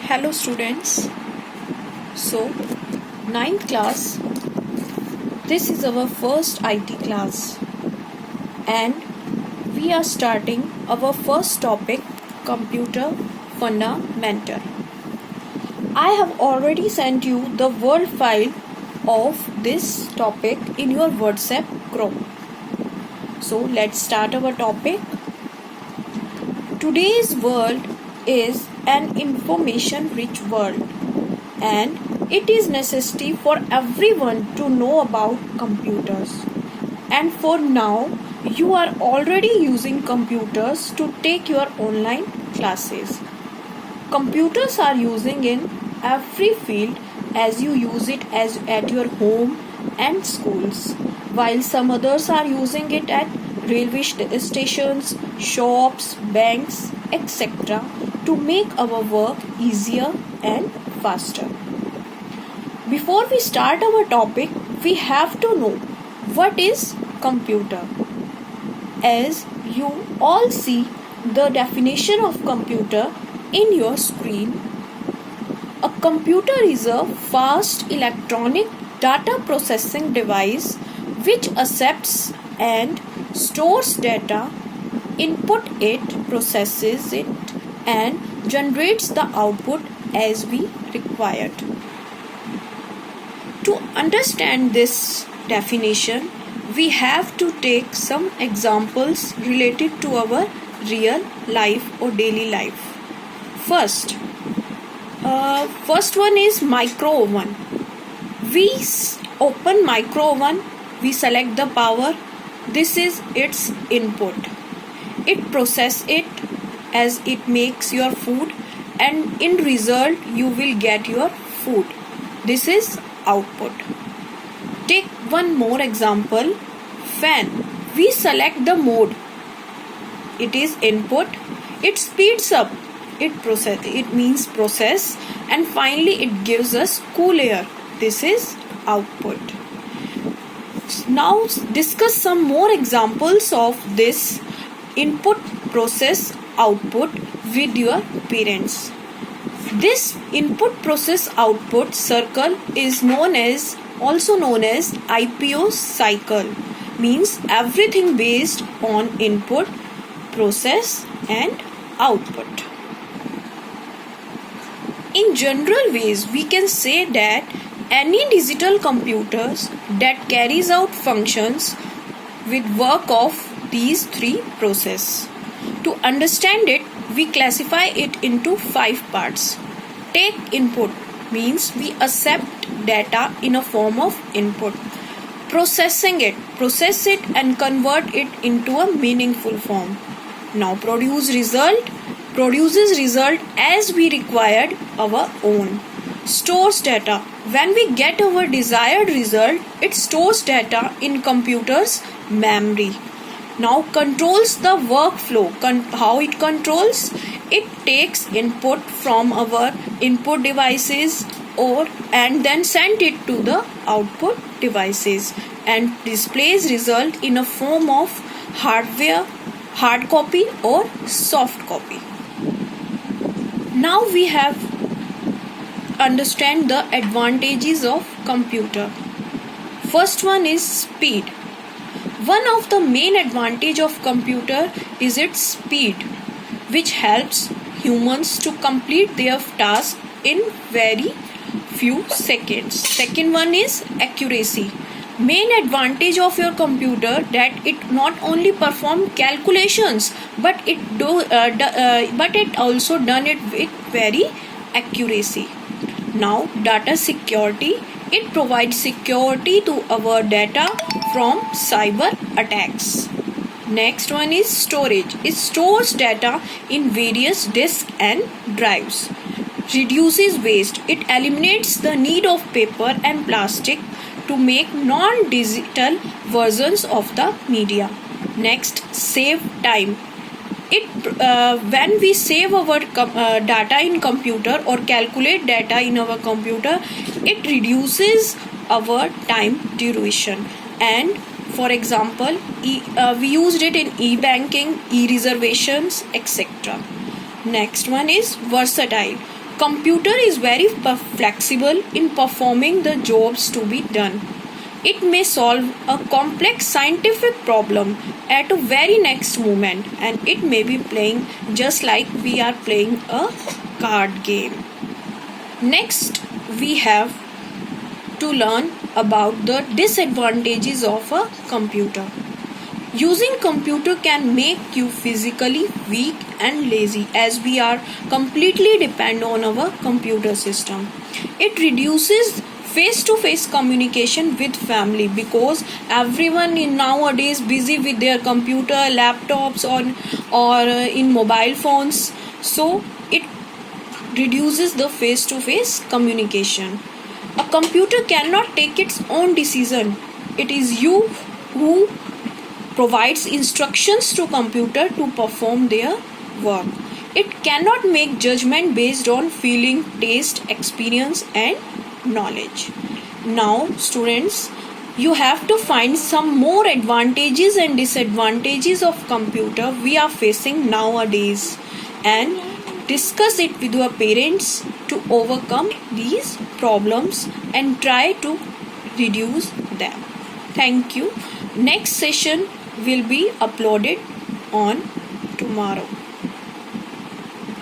Hello students. So, ninth class, this is our first IT class and we are starting our first topic, computer fundamental. I have already sent you the Word file of this topic in your WhatsApp group. So let's start our topic. Today's world is an information rich world and it is necessary for everyone to know about computers. And for now, you are already using computers to take your online classes. Computers are using in every field as you use it as at your home and schools, while some others are using it at railway stations, shops, banks, etc. to make our work easier and faster. Before we start our topic, we have to know what is computer. As you all see the definition of computer in your screen, a computer is a fast electronic data processing device which accepts and stores data, input it, processes it, and generates the output as we required. To understand this definition, we have to take some examples related to our real life or daily life. First one is micro oven. We open micro oven, we select the power. This is its input. It processes it as it makes your food, and in result you will get your food. This is output. Take one more example. Fan. We select the mode. It is input. It speeds up. It means process, and finally it gives us cool air. This is output. Now discuss some more examples of this input, process, output with your parents. This input, process, output circle is also known as IPO cycle. Means everything based on input, process and output. In general ways, we can say that any digital computers that carries out functions with work of these three processes. To understand it, we classify it into 5 parts. Take input, means we accept data in a form of input. Processing it, process it and convert it into a meaningful form. Now produces result as we required our own. Stores data. When we get our desired result, it stores data in computer's memory. Now controls the workflow. How it controls? It takes input from our input devices and then send it to the output devices and displays result in a form of hardware, hard copy or soft copy. Now we have understand the advantages of computer. First one is speed. One of the main advantage of computer is its speed, which helps humans to complete their task in very few seconds. Second one is accuracy. Main advantage of your computer that it not only perform calculations but it also done it with very accuracy. Now data security. It provides security to our data from cyber attacks. Next one is storage. It stores data in various disks and drives. Reduces waste. It eliminates the need of paper and plastic to make non-digital versions of the media. Next, save time. When we save our data in computer or calculate data in our computer, it reduces our time duration. And for example, we used it in e-banking, e-reservations, etc. Next one is versatile. Computer is very flexible in performing the jobs to be done. It may solve a complex scientific problem at a very next moment, and it may be playing just like we are playing a card game. Next, we have to learn about the disadvantages of a computer. Using computer can make you physically weak and lazy, as we are completely dependent on our computer system. It reduces face-to-face communication with family, because everyone in nowadays busy with their computer, laptops, or in mobile phones. So it reduces the face-to-face communication. A computer cannot take its own decision. It is you who provides instructions to computer to perform their work. It cannot make judgment based on feeling, taste, experience and knowledge. Now students, you have to find some more advantages and disadvantages of computer we are facing nowadays, and discuss it with your parents to overcome these problems and try to reduce them. Thank you. Next session will be uploaded on tomorrow.